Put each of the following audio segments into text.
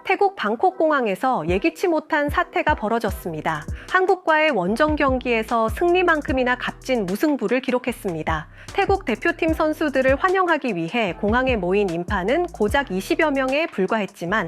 태국 방콕 공항에서 예기치 못한 사태가 벌어졌습니다. 한국과의 원정 경기에서 승리만큼이나 값진 무승부를 기록했습니다. 태국 대표팀 선수들을 환영하기 위해 공항에 모인 인파는 고작 20여 명에 불과했지만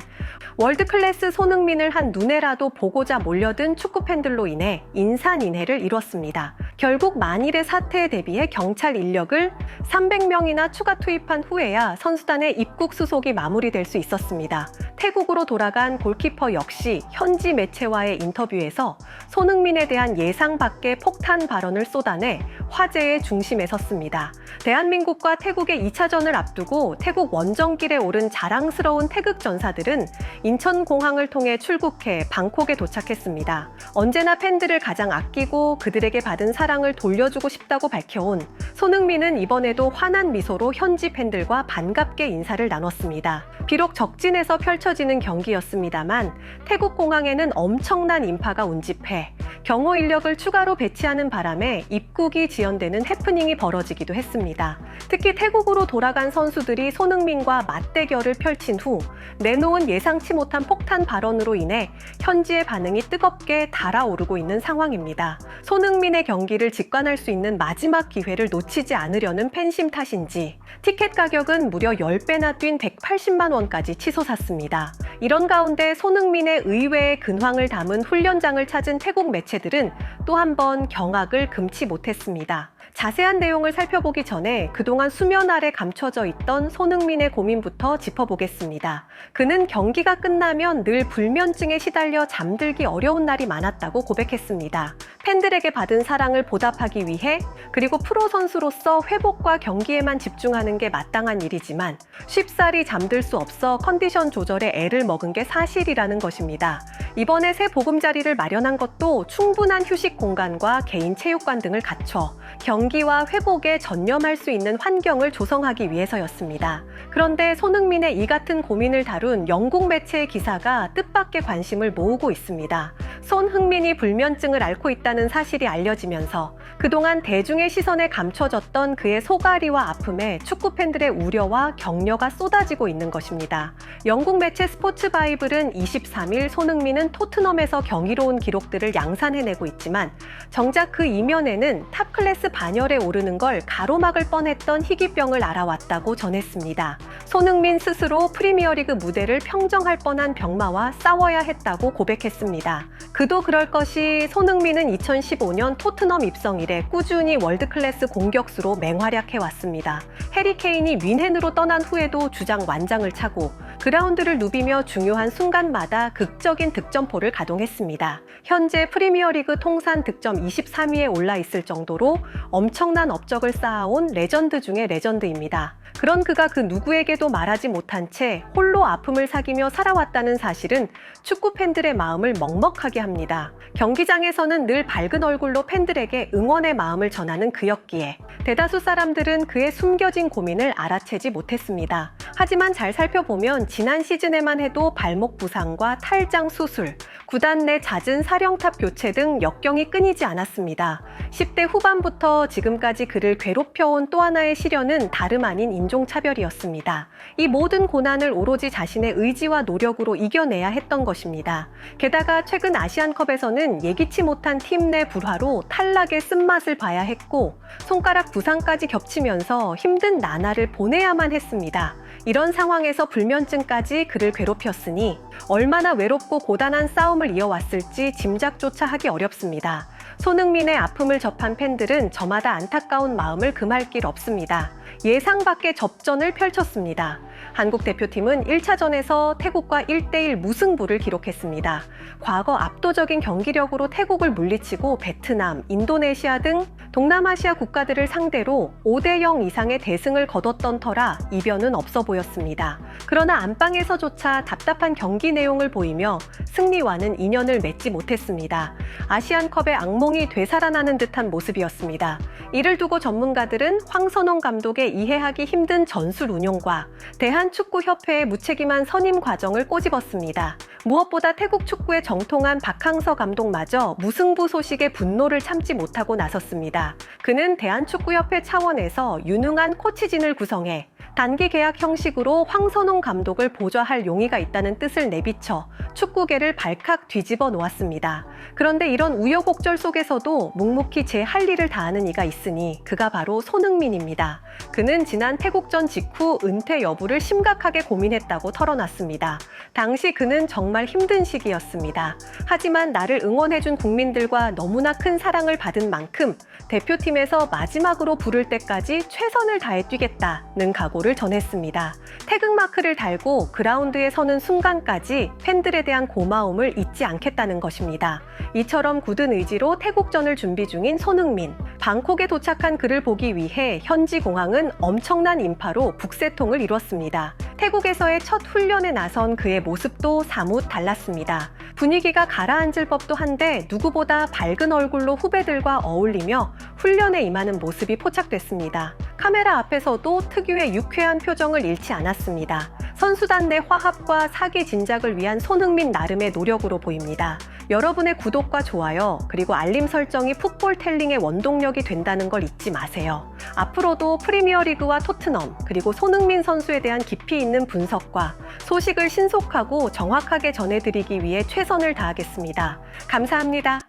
월드클래스 손흥민을 한 눈에라도 보고자 몰려든 축구팬들로 인해 인산인해를 이뤘습니다. 결국 만일의 사태에 대비해 경찰 인력을 300명이나 추가 투입한 후에야 선수단의 입국 수속이 마무리될 수 있었습니다. 태국으로 돌아간 골키퍼 역시 현지 매체와의 인터뷰에서 손흥민에 대한 예상 밖의 폭탄 발언을 쏟아내 화제의 중심에 섰습니다. 대한민국과 태국의 2차전을 앞두고 태국 원정길에 오른 자랑스러운 태극 전사들은 인천공항을 통해 출국해 방콕에 도착했습니다. 언제나 팬들을 가장 아끼고 그들에게 받은 사랑을 돌려주고 싶다고 밝혀온 손흥민은 이번에도 환한 미소로 현지 팬들과 반갑게 인사를 나눴습니다. 비록 적진에서 펼쳐지는 경기였습니다만 태국 공항에는 엄청난 인파가 운집해 경호 인력을 추가로 배치하는 바람에 입국이 지연되는 해프닝이 벌어지기도 했습니다. 특히 태국으로 돌아간 선수들이 손흥민과 맞대결을 펼친 후 내놓은 예상치 못한 폭탄 발언으로 인해 현지의 반응이 뜨겁게 달아오르고 있는 상황입니다. 손흥민의 경기를 직관할 수 있는 마지막 기회를 놓치지 않으려는 팬심 탓인지 티켓 가격은 무려 10배나 뛴 180만 원까지 치솟았습니다. 이런 가운데 손흥민의 의외의 근황을 담은 훈련장을 찾은 태국 매체들은 또 한 번 경악을 금치 못했습니다. 자세한 내용을 살펴보기 전에 그동안 수면 아래 감춰져 있던 손흥민의 고민부터 짚어보겠습니다. 그는 경기가 끝나면 늘 불면증에 시달려 잠들기 어려운 날이 많았다고 고백했습니다. 팬들에게 받은 사랑을 보답하기 위해 그리고 프로 선수로서 회복과 경기에만 집중하는 게 마땅한 일이지만 쉽사리 잠들 수 없어 컨디션 조절에 애를 먹은 게 사실이라는 것입니다. 이번에 새 보금자리를 마련한 것도 충분한 휴식 공간과 개인 체육관 등을 갖춰 경기와 회복에 전념할 수 있는 환경을 조성하기 위해서였습니다. 그런데 손흥민의 이 같은 고민을 다룬 영국 매체의 기사가 뜻밖의 관심을 모으고 있습니다. 손흥민이 불면증을 앓고 있다는 사실이 알려지면서 그동안 대중의 시선에 감춰졌던 그의 소가리와 아픔에 축구 팬들의 우려와 격려가 쏟아지고 있는 것입니다. 영국 매체 스포츠 바이블은 23일 손흥민은 토트넘에서 경이로운 기록들을 양산해내고 있지만 정작 그 이면에는 탑클래스 반열에 오르는 걸 가로막을 뻔했던 희귀병을 알아왔다고 전했습니다. 손흥민 스스로 프리미어리그 무대를 평정할 뻔한 병마와 싸워야 했다고 고백했습니다. 그도 그럴 것이 손흥민은 2015년 토트넘 입성 이래 꾸준히 월드클래스 공격수로 맹활약해왔습니다. 해리 케인이 뮌헨으로 떠난 후에도 주장 완장을 차고 그라운드를 누비며 중요한 순간마다 극적인 득점포를 가동했습니다. 현재 프리미어리그 통산 득점 23위에 올라 있을 정도로 엄청난 업적을 쌓아온 레전드 중의 레전드입니다. 그런 그가 그 누구에게도 말하지 못한 채 홀로 아픔을 사귀며 살아왔다는 사실은 축구 팬들의 마음을 먹먹하게 합니다. 경기장에서는 늘 밝은 얼굴로 팬들에게 응원의 마음을 전하는 그였기에 대다수 사람들은 그의 숨겨진 고민을 알아채지 못했습니다. 하지만 잘 살펴보면 지난 시즌에만 해도 발목 부상과 탈장 수술, 구단 내 잦은 사령탑 교체 등 역경이 끊이지 않았습니다. 10대 후반부터 지금까지 그를 괴롭혀온 또 하나의 시련은 다름 아닌 인종차별이었습니다. 이 모든 고난을 오로지 자신의 의지와 노력으로 이겨내야 했던 것입니다. 게다가 최근 아시안컵에서는 예기치 못한 팀 내 불화로 탈락의 쓴맛을 봐야 했고 손가락 부상까지 겹치면서 힘든 나날을 보내야만 했습니다. 이런 상황에서 불면증까지 그를 괴롭혔으니 얼마나 외롭고 고단한 싸움을 이어왔을지 짐작조차 하기 어렵습니다. 손흥민의 아픔을 접한 팬들은 저마다 안타까운 마음을 금할 길 없습니다. 예상 밖의 접전을 펼쳤습니다. 한국 대표팀은 1차전에서 태국과 1대1 무승부를 기록했습니다. 과거 압도적인 경기력으로 태국을 물리치고 베트남, 인도네시아 등 동남아시아 국가들을 상대로 5대0 이상의 대승을 거뒀던 터라 이변은 없어 보였습니다. 그러나 안방에서조차 답답한 경기 내용을 보이며 승리와는 인연을 맺지 못했습니다. 아시안컵의 악몽이 되살아나는 듯한 모습이었습니다. 이를 두고 전문가들은 황선홍 감독의 이해하기 힘든 전술 운용과 대한축구협회의 무책임한 선임 과정을 꼬집었습니다. 무엇보다 태국 축구의 정통한 박항서 감독마저 무승부 소식에 분노를 참지 못하고 나섰습니다. 그는 대한축구협회 차원에서 유능한 코치진을 구성해 단기 계약 형식으로 황선홍 감독을 보좌할 용의가 있다는 뜻을 내비쳐 축구계를 발칵 뒤집어 놓았습니다. 그런데 이런 우여곡절 속에서도 묵묵히 제 할 일을 다하는 이가 있으니 그가 바로 손흥민입니다. 그는 지난 태국전 직후 은퇴 여부를 심각하게 고민했다고 털어놨습니다. 당시 그는 정말 힘든 시기였습니다. 하지만 나를 응원해준 국민들과 너무나 큰 사랑을 받은 만큼 대표팀에서 마지막으로 부를 때까지 최선을 다해 뛰겠다는 각오를 전했습니다. 태극마크를 달고 그라운드에 서는 순간까지 팬들에 대한 고마움을 잊지 않겠다는 것입니다. 이처럼 굳은 의지로 태국전을 준비 중인 손흥민. 방콕에 도착한 그를 보기 위해 현지 공항은 엄청난 인파로 북새통을 이뤘습니다. 태국에서의 첫 훈련에 나선 그의 모습도 사뭇 달랐습니다. 분위기가 가라앉을 법도 한데 누구보다 밝은 얼굴로 후배들과 어울리며 훈련에 임하는 모습이 포착됐습니다. 카메라 앞에서도 특유의 유쾌한 표정을 잃지 않았습니다. 선수단 내 화합과 사기 진작을 위한 손흥민 나름의 노력으로 보입니다. 여러분의 구독과 좋아요, 그리고 알림 설정이 풋볼텔링의 원동력이 된다는 걸 잊지 마세요. 앞으로도 프리미어리그와 토트넘, 그리고 손흥민 선수에 대한 깊이 있는 분석과 소식을 신속하고 정확하게 전해드리기 위해 최선을 다하겠습니다. 감사합니다.